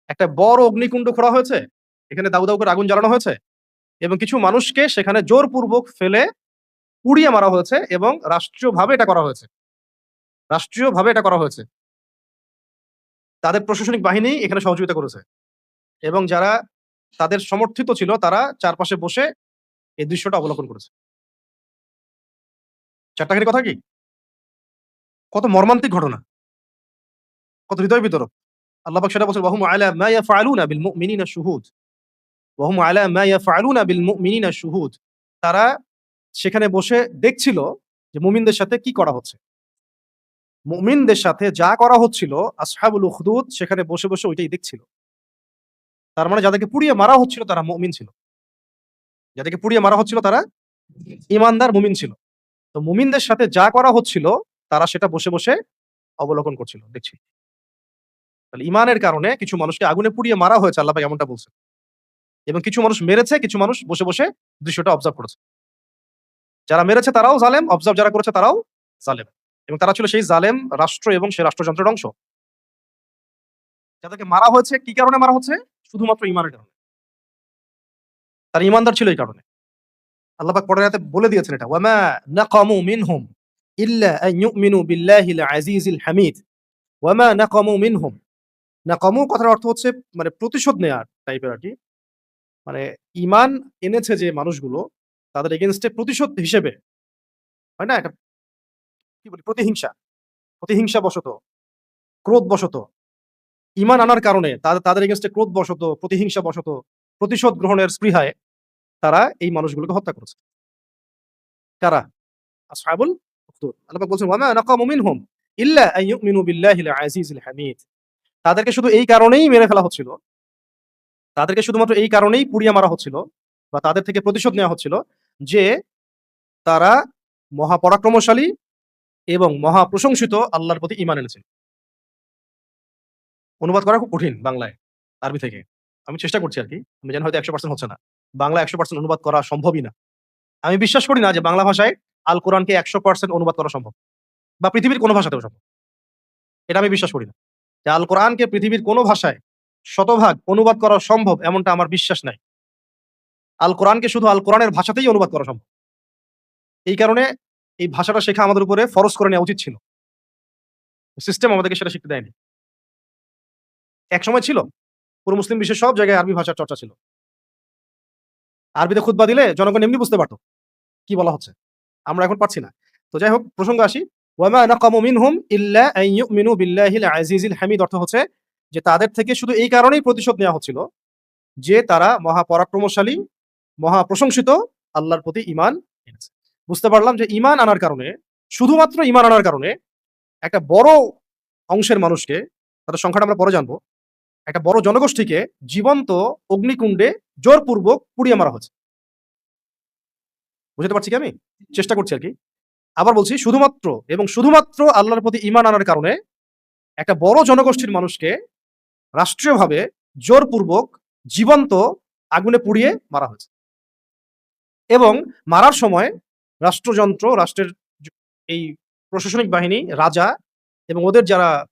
একটা বড় অগ্নিকুণ্ড খোঁড়া হয়েছে। এখানে দাউ, দাউ করে আগুন জ্বালানো হয়েছে এবং কিছু মানুষকে সেখানে জোরপূর্বক ফেলে পুড়িয়ে মারা হয়েছে এবং রাষ্ট্রীয়ভাবে এটা করা হয়েছে। রাষ্ট্রীয়ভাবে এটা করা হয়েছে। তাদের প্রশাসনিক বাহিনী এখানে সহযোগিতা করেছে এবং যারা তাদের সমর্থিত ছিল তারা চারপাশে বসে এই দৃশ্যটা অবলোকন করেছে। চাট্টাখানি কথা কি? কত মর্মান্তিক ঘটনা, কত হৃদয় বিতরক। আল্লাহ পাক সেটা বলছেন, "ওয়াহুম আলা মা ইয়াফআলুনা বিল মুমিনিনা শুহুদ। ওয়াহুম আলা মা ইয়াফআলুনা বিল মুমিনিনা শুহুদ।" তারা সেখানে বসে দেখছিল যে মুমিনদের সাথে কি করা হচ্ছে। মুমিনদের সাথে যা করা হচ্ছিল আসহাবুল উখদুদ সেখানে বসে, বসে ওইটাই দেখছিল। তার মানে যাদেরকে পুড়িয়ে মারা হচ্ছিল তারা মুমিন ছিল। যাদেরকে পুড়িয়ে মারা হচ্ছিল তারা ঈমানদার মুমিন ছিল। তো মুমিনদের সাথে যা করা হচ্ছিল তারা সেটা বসে, বসে অবলোকন করছিল, দেখছিল। তাহলে ঈমানের কারণে কিছু মানুষকে আগুনে পুড়িয়ে মারা হয়েছে, আল্লাহ পাক এমনটা বলছেন। এবং কিছু মানুষ মেরেছে, কিছু মানুষ বসে, বসে দৃশ্যটা অবজার্ভ করেছে। যারা মেরেছে তারাও জালেম, অবজার্ভ যারা করেছে তারাও জালেম। এবং তারা ছিল সেই জালেম রাষ্ট্র এবং সেই রাষ্ট্রযন্ত্রের অংশ। যাদেরকে মারা হয়েছে কি কারণে মারা হচ্ছে? শুধুমাত্র ঈমানের কারণে। তারা ঈমানদার ছিল এই কারণে। আল্লাহ পাক পরের আয়াতে বলে দিয়েছেন এটা। ওয়ামা নাকামু মিনহুম ইল্লা আন ইউমিনু বিল্লাহিল আজিজিল হামিদ। ওয়ামা নাকামু মিনহুম। নাকামু কথার অর্থ হচ্ছে মানে প্রতিশোধ নেয়ার টাইপের আরকি। মানে ঈমান এনেছে যে মানুষগুলো তাদের এগেইনস্ট এ প্রতিশোধ হিসেবে, হয় না? একটা কি বলি প্রতিহিংসা। প্রতিহিংসাবশত, ক্রোধবশত, ঈমান আনার কারণে তাদের এগেইনস্ট এ ক্রোধবশত, প্রতিহিংসাবশত, প্রতিশোধ গ্রহণের স্পৃহায় তারা এই মানুষগুলোকে হত্যা করেছে। কারা? আসহাবুল উখদুদ। আল্লাহ পাক বলছেন, "ওয়ামা নাকামু মিনহুম ইল্লা আন ইউমিনু বিল্লাহিল আজিজিল হামিদ।" তাদেরকে শুধু এই কারণেই মেরে ফেলা হচ্ছিল। তাদেরকে শুধুমাত্র এই কারণেই পুড়িয়ে মারা হচ্ছিল বা তাদের থেকে প্রতিশোধ নেওয়া হচ্ছিল যে তারা মহাপরাক্রমশালী এবং মহাপ্রশংসিত আল্লাহর প্রতি ঈমান এনেছিল। অনুবাদ করা খুব কঠিন বাংলায়, আরবি থেকে। আমি চেষ্টা করছি আরকি। আমি জানি হয়তো ১০০% হচ্ছে না। বাংলা ১০০% অনুবাদ করা সম্ভবই না। আমি বিশ্বাস করি না যে বাংলা ভাষায় আল কোরআনকে ১০০% অনুবাদ করা সম্ভব বা পৃথিবীর কোন ভাষাতেও সম্ভব। এটা আমি বিশ্বাস করি না। যে আল কোরআনকে পৃথিবীর কোন ভাষায় শতভাগ অনুবাদ করা সম্ভব এমনটা আমার বিশ্বাস নাই। আল কোরআনকে শুধু আল কোরআনের ভাষাতেই অনুবাদ করা সম্ভব। এই কারণে এই ভাষাটা শেখা আমাদের উপরে ফরজ করে নেওয়া উচিত ছিল। সিস্টেম আমাদেরকে সেটা শিখতে দেয়নি। একসময় ছিল। পুরো মুসলিম বিশ্বের সব জায়গায় আরবি ভাষার চর্চা ছিল। আরবিতে খুতবা দিলে জনগণ এমনি বুঝতে পারত কি বলা হচ্ছে। আমরা এখন পাচ্ছি না। তো যাই হোক প্রসঙ্গে আসি। ওয়ামা নাকামু মিনহুম ইল্লা আন ইউমিনু বিল্লাহিল আজিজিল হামিদ অর্থ হচ্ছে যে তাদের থেকে শুধু এই কারণেই প্রতিশোধ নেওয়া হচ্ছিল যে তারা মহাপরাক্রমশালী, মহাপ্রশংসিত আল্লাহর প্রতি ঈমান এনেছে। বুঝতে পারলাম যে ঈমান আনার কারণে, শুধুমাত্র ঈমান আনার কারণে একটা বড় অংশের মানুষকে, তাদের সংখ্যাটা আমরা পরে জানবো, একটা বড় জনগোষ্ঠীকে জীবন্ত অগ্নিকুণ্ডে জোরপূর্বক পুড়িয়ে মারা হচ্ছে। বুঝাতে পারছি কি আমি? চেষ্টা করছি আরকি। আবার বলছি শুধুমাত্র এবং শুধুমাত্র আল্লাহর প্রতি ঈমান আনার কারণে একটা বড় জনগোষ্ঠীর মানুষকে রাষ্ট্রীয়ভাবে জোরপূর্বক জীবন্ত আগুনে পুড়িয়ে মারা হয়েছে। এবং মারার সময় রাষ্ট্রযন্ত্র, রাষ্ট্রের এই প্রশাসনিক বাহিনী, রাজা এবং ওদের যারা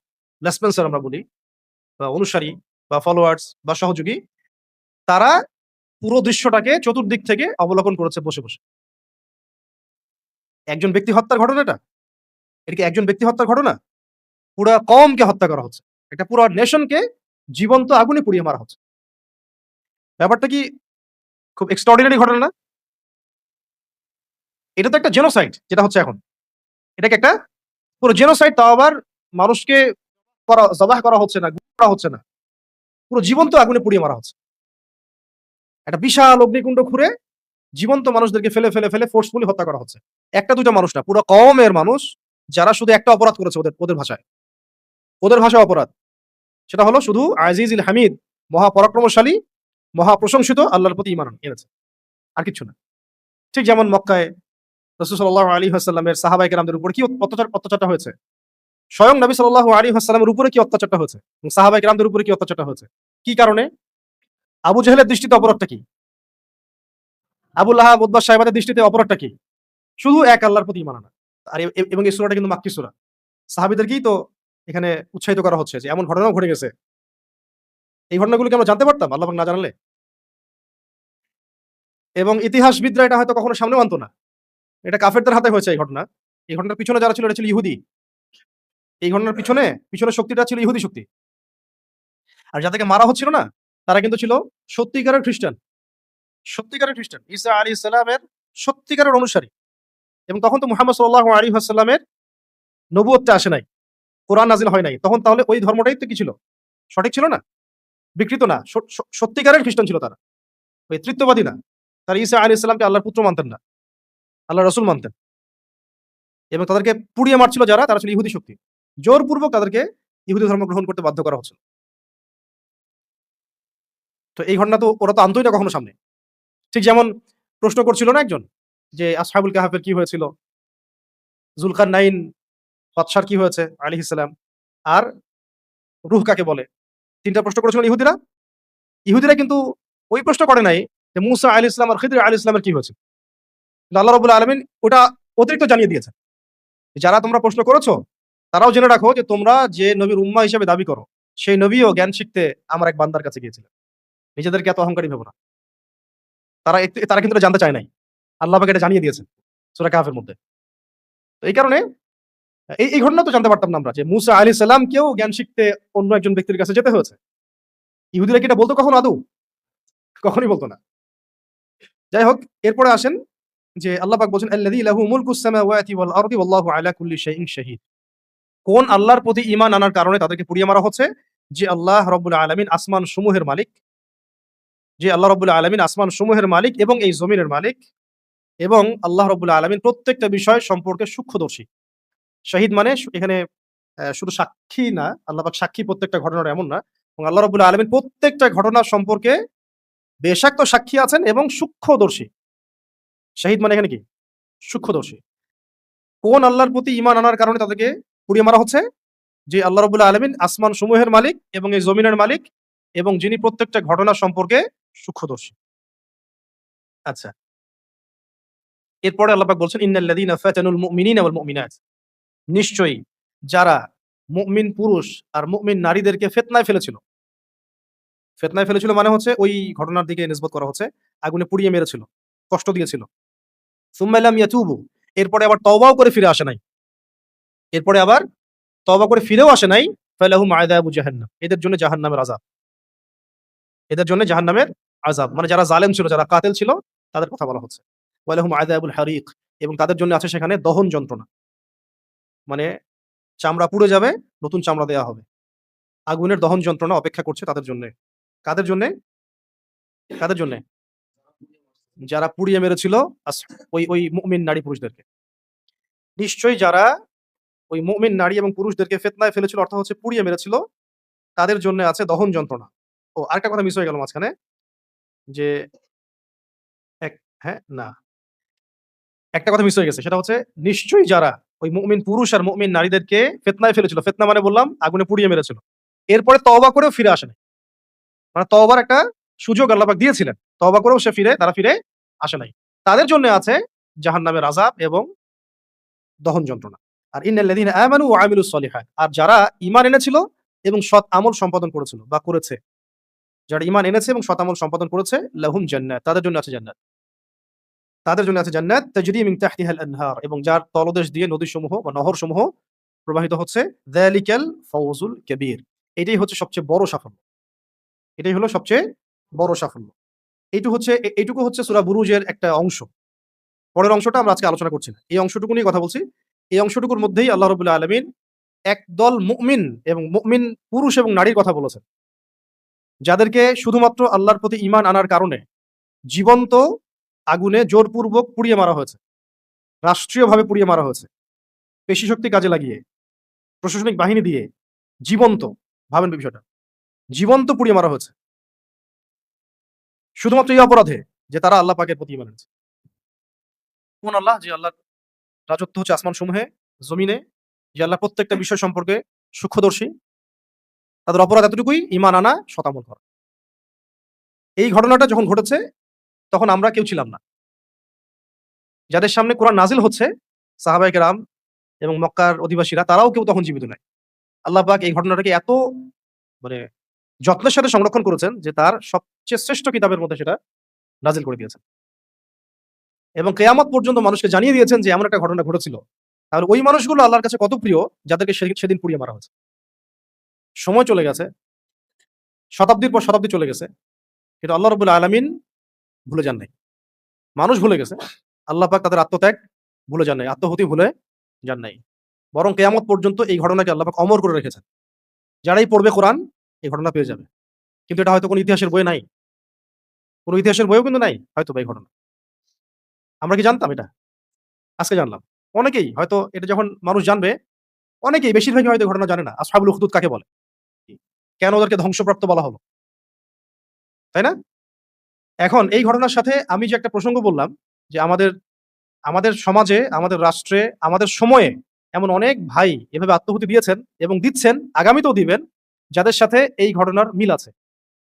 লেসপেন্সার আমরা বলি বা অনুসারী বা ফলোয়ার্স বা সহযোগী, তারা পুরো দৃশ্যটাকে চতুর্দিক থেকে অবলোকন করেছে বসে, বসে। একজন ব্যক্তি হত্যার ঘটনা এটা? এটা কি একজন ব্যক্তি হত্যার ঘটনা? পুরা কওমকে হত্যা করা হচ্ছে। একটা পুরা নেশনকে জীবন্ত আগুনে পুড়িয়ে মারা হচ্ছে। ব্যাপারটা কি খুব এক্সট্রাঅর্ডিনারি ঘটনা না? এটা তো একটা জেনোসাইড যেটা হচ্ছে এখন। এটা কি একটা পুরো জেনোসাইড, তাও আবার মানুষকে জবাহ করা হচ্ছে না, গুম করা হচ্ছে না। পুরো জীবন্ত আগুনে পুড়িয়ে মারা হচ্ছে। একটা বিশাল অগ্নিকুণ্ড খুঁড়ে জীবন্ত মানুষদেরকে ফেলে, ফেলে, ফেলে ফোর্সফুলি হত্যা করা হচ্ছে। ১ টা ২ টা মানুষ না, পুরো কওমের মানুষ যারা শুধু একটা অপরাধ করেছে ওদের ভাষায়। ওদের ভাষায় অপরাধ। সেটা হলো শুধু আজিজুল হামিদ, মহাপরাক্রমশালী, মহাপ্রশংসিত আল্লাহর প্রতি ঈমান এনেছে। আর কিচ্ছু না। ঠিক যেমন মক্কায় রাসূল সাল্লাল্লাহু আলাইহি ওয়াসাল্লামের সাহাবায়ে কেরামদের উপর কি অত্যাচারটা হয়েছে? স্বয়ং নবী সাল্লাল্লাহু আলাইহি ওয়াসাল্লামের উপরে কি অত্যাচারটা হয়েছে? এবং সাহাবায়ে কেরামদের উপরে কি অত্যাচারটা হয়েছে? কি কারণে? আবু জেহেলের দৃষ্টিতে অপরাধটা কি? আবু লাহাব, উতবা, সাইবাদের দৃষ্টিতে অপরাধটা কি? শুধু এক আল্লাহর প্রতি ঈমান আনা। আর এবং এই সূরাটা কিন্তু মাক্কী সূরা। সাহাবীদেরকেই তো এখানে উৎসাহিত করা হচ্ছে যে এমন ঘটনাও ঘটে গেছে। এই ঘটনাগুলো কি আমরা জানতে পারতাম আল্লাহ পাক না জানালে? এবং ইতিহাসবিদরা এটা হয়তো কখনো সামনেও আনতো না। এটা কাফেরদের হাতে হয়েছে এই ঘটনা। এই ঘটনার পিছনে যারা ছিল এটা ছিল ইহুদি। এই ঘটনার পিছনের শক্তিটা ছিল ইহুদি শক্তি। আর যাদেরকে মারা হচ্ছিল না, তারা কিন্তু ছিল সত্যিকারের খ্রিস্টান। সত্যিকারের খ্রিস্টান। ঈসা আলাইহিস সালামের সত্যিকারের অনুসারী। এবং তখন তো মুহাম্মদ সাল্লাল্লাহু আলাইহি ওয়াসাল্লামের নবুয়তটা আসে নাই। কোরআন নাজিল হয় নাই। তখন তাহলে ওই ধর্মটাই তো কি ছিল? সঠিক ছিল না? বিকৃত না। স স সত্যিকারের খ্রিস্টান ছিল তারা। ওই তৃতীয়বাদী না। তারা ঈসা আলাইহিস সালামকে আল্লাহর পুত্র মানতেন না। আল্লাহর রাসূল মানতেন। এবং তাদেরকে পুড়িয়ে মারছিল যারা, তারা ছিল ইহুদি শক্তি। জোরপূর্বক তাদেরকে ইহুদি ধর্ম গ্রহণ করতে বাধ্য করা হচ্ছিল। তো এই ঘটনা তো ওরা তো আনতই না কখনো সামনে। ঠিক যেমন প্রশ্ন করছিল না একজন যে, আসহাবুল কাহাফের কি হয়েছিল? জুলকারনাইন বাদশার কি হয়েছে? আলাইহিস সালাম। আর রূহ কাকে বলে? ৩ টা প্রশ্ন করেছিল ইহুদিরা। ইহুদিরা কিন্তু ওই প্রশ্ন করে নাই যে, মুসা আলাইহিস সালাম আর খিদর আলাইহিস সালামের কি হয়েছিল? কিন্তু আল্লাহ রাব্বুল আলামিন ওটা অতিরিক্ত জানিয়ে দিয়েছেন। যারা তোমরা প্রশ্ন করেছ, তারাও জেনে রাখো যে তোমরা যে নবীর উম্মাহ হিসেবে দাবি করো, সেই নবীও জ্ঞান শিখতে আমার এক বান্দার কাছে গিয়েছিলেন। নিজেদেরকে এত অহংকারী ভেবো না। তারা কিন্তু এটা জানতে চায় নাই। আল্লাহ পাক এটা জানিয়ে দিয়েছেন সূরা কাহফের মধ্যে। তো এই কারণে এই ঘটনা তো জানতে পারতাম না আমরা যে মুসা আলাইহিস সালামকেও জ্ঞান শিখতে অন্য একজন ব্যক্তির কাছে যেতে হয়েছে। ইহুদিরা কি এটা বলতো কখনো আদৌ? কখনোই বলতো না। যাই হোক, এরপরে আসেন যে আল্লাহ পাক বলছেন, "আল্লাযী লাহু মুলকুস সামাওয়াতি ওয়াল আরদি ওয়াল্লাহু আলা কুল্লি শাইইন শাহীদ।" কোন আল্লাহর প্রতি ঈমান আনার কারণে তাদেরকে পুড়িয়ে মারা হচ্ছে? যে আল্লাহ রাব্বুল আলামিন আসমান সমূহের মালিক, যে আল্লাহ রাব্বুল আলামিন আসমান সমূহের মালিক এবং এই জমিনের মালিক, এবং আল্লাহ রাব্বুল আলামিন প্রত্যেকটা বিষয় সম্পর্কে সূক্ষ্মদর্শী। শাহীদ মানে এখানে শুধু সাক্ষী না, আল্লাহ পাক সাক্ষী প্রত্যেকটা ঘটনার এমন না। এবং আল্লাহ রাব্বুল আলামিন প্রত্যেকটা ঘটনা সম্পর্কে বেশাক্ত সাক্ষী আছেন এবং সূক্ষ্মদর্শী। শাহীদ মানে এখানে কি? সূক্ষ্মদর্শী। কোন আল্লাহর প্রতি ঈমান আনার কারণে তাদেরকে পুড়িয়ে মারা হচ্ছে? যে আল্লাহ রাব্বুল আলামিন আসমান সমূহের মালিক এবং এই জমিনের মালিক, এবং যিনি প্রত্যেকটা ঘটনা সম্পর্কে সূক্ষ্মদর্শী। আচ্ছা। এরপরে আল্লাহ পাক বলছেন, "ইন্নাল্লাযীনা ফাতানুল মুমিনিনা ওয়াল মুমিনাত।" নিশ্চয়ই যারা মুমিন পুরুষ আর মুমিন নারীদেরকে ফিতনায় ফেলেছিল। ফিতনায় ফেলেছিল মানে হচ্ছে ওই ঘটনার দিকে নিসবত করা হচ্ছে। আগুনে পুড়িয়ে মেরেছিল, কষ্ট দিয়েছিল। সুম্মা লাম ইয়াতুবু, এরপরে আবার তওবাও করে ফিরে আসে নাই। এরপরে আবার তওবা করে ফিরেও আসে নাই। ফালাহুম আযাবু জাহান্নাম, এদের জন্য জাহান্নামের আযাব। এদের জন্য জাহান্নামের আযাব। মানে যারা জালেম ছিল, যারা কাতিল ছিল, তাদের কথা বলা হচ্ছে। ওয়ালাহুম আযাবুল হারিক, এবং তাদের জন্য আছে সেখানে দহন যন্ত্রণা। মানে চামড়া পুড়ে যাবে, নতুন চামড়া দেয়া হবে। আগুনের দহন যন্ত্রণা অপেক্ষা করছে তাদের জন্যে। কাদের জন্যে? কাদের জন্যে? যারা পুড়িয়ে মেরেছিল আস ওই মুমিন নারী পুরুষদেরকে। নিশ্চয়ই যারা ওই মুমিন নারী এবং পুরুষদেরকে ফিতনায় ফেলেছিল, অর্থ হচ্ছে পুড়িয়ে মেরেছিল, তাদের জন্য আছে দহন যন্ত্রণা। ও আরেকটা কথা মিস হয়ে গেল মাঝখানে, যে এক হ্যাঁ, না। একটা কথা মিস হয়ে গেছে। সেটা হচ্ছে নিশ্চয়ই যারা ওই মুমিন পুরুষ আর মুমিন নারীদেরকে ফিতনায় ফেলেছিল। ফিতনা মানে বললাম আগুনে পুড়িয়ে মেরেছিল। এরপরে তওবা করেও ফিরে আসে নাই। মানে তওবার একটা সুযোগ আল্লাহ পাক দিয়েছিলেন। তওবা করেও তারা ফিরে আসে নাই। তাদের জন্য আছে জাহান্নামের আযাব এবং দহন যন্ত্রণা। আর ইন্নাল্লাযীনা আমানু ওয়া আমিলুস সলিহাত, আর যারা ঈমান এনেছিল এবং সৎ আমল সম্পাদন করেছিল বা করেছে। যারা ঈমান এনেছে এবং সৎ আমল সম্পাদন করেছে, লাহুম জান্নাত, তাদের জন্য আছে জান্নাত। তাদের জন্য আছে জান্নাত তাজরি মিন তাহতিহাল আনহার, এবং যার তলদেশ দিয়ে নদীসমূহ বা নহরসমূহ প্রবাহিত হচ্ছে। যালিকাল ফাওজুল কাবীর, এটাই হচ্ছে সবচেয়ে বড় সাফল্য। এটাই হলো সবচেয়ে বড় সাফল্য। এইটুকু হচ্ছে সূরা বুরুজের একটা অংশ। পরের অংশটা আমরা আজকে আলোচনা করছি না। এই অংশটুকু নিয়ে কথা বলছি। এই অংশটুকুর মধ্যেই আল্লাহ রাব্বুল আলামিন একদল মুমিন এবং মুমিন পুরুষ এবং নারীর কথা বলেছেন। যাদেরকে শুধুমাত্র আল্লাহর প্রতি ঈমান আনার কারণে জীবন্ত আগুনে জোরপূর্বক পুড়িয়ে মারা হয়েছে। রাষ্ট্রীয়ভাবে পুড়িয়ে মারা হয়েছে। পেশিশক্তি কাজে লাগিয়ে, প্রশাসনিক বাহিনী দিয়ে জীবন্ত, ভাবেন বিষয়টা। জীবন্ত পুড়িয়ে মারা হয়েছে। শুধুমাত্র এই অপরাধে যে তারা আল্লাহ পাকের প্রতি ঈমান এনেছে। কোন আল্লাহ? যে আল্লাহর রাজত্ব হচ্ছে আসমানসমূহে, জমিনে, যে আল্লাহ প্রত্যেকটা বিষয় সম্পর্কে সূক্ষ্মদর্শী। তাদের অপরাধ এতটুকুই, ঈমান আনা, সৎ আমল করা। এই ঘটনাটা যখন ঘটেছে তখন আমরা কেউ ছিলাম না। যাদের সামনে কোরআন নাজিল হচ্ছে, সাহাবায়ে কেরাম এবং মক্কার অধিবাসীরা, তারাও কেউ তখন জীবিত নাই। আল্লাহ পাক এই ঘটনাটাকে এত মানে যত্নের সাথে সংরক্ষণ করেছেন যে তার সবচেয়ে শ্রেষ্ঠ কিতাবের মধ্যে সেটা নাজিল করে দিয়েছেন। এবং কিয়ামত পর্যন্ত মানুষকে জানিয়ে দিয়েছেন যে এমন একটা ঘটনা ঘটেছিল। তাহলে ওই মানুষগুলো আল্লাহর কাছে কত প্রিয় যাদেরকে সেদিন পুড়িয়ে মারা হয়েছে। সময় চলে গেছে, শতাব্দীর পর শতাব্দী চলে গেছে। কিন্তু আল্লাহ রাব্বুল আলামিন ভুলে যান নাই। মানুষ ভুলে গেছে। আল্লাহ পাক তাদের আত্মত্যাগ ভুলে যান নাই। আত্মহুতি ভুলে যান নাই। বরং কিয়ামত পর্যন্ত এই ঘটনাকে আল্লাহ পাক অমর করে রেখেছেন। যারাই পড়বে কোরআন এই ঘটনা পেয়ে যাবে। কিন্তু এটা হয়তো কোনো ইতিহাসের বইয়ে নাই। কোনো ইতিহাসের বইয়েও কিন্তু নাই হয়তোবা এই ঘটনা। আমরা কি জানতাম এটা? আজকে জানলাম। অনেকেই হয়তো এটা যখন মানুষ জানবে, অনেকেই বেশিরভাগই হয়তো এই ঘটনা জানে না। আসহাবুল উখদুদ কাকে বলে? কেন ওদেরকে ধ্বংসপ্রাপ্ত বলা হলো? তাই না? এখন এই ঘটনার সাথে আমি যে একটা প্রসঙ্গ বললাম যে আমাদের সমাজে, আমাদের রাষ্ট্রে, আমাদের সময়ে এমন অনেক ভাই এভাবে আত্মহুতি দিয়েছেন এবং দিচ্ছেন, আগামীতেও দিবেন, যাদের সাথে এই ঘটনার মিল আছে।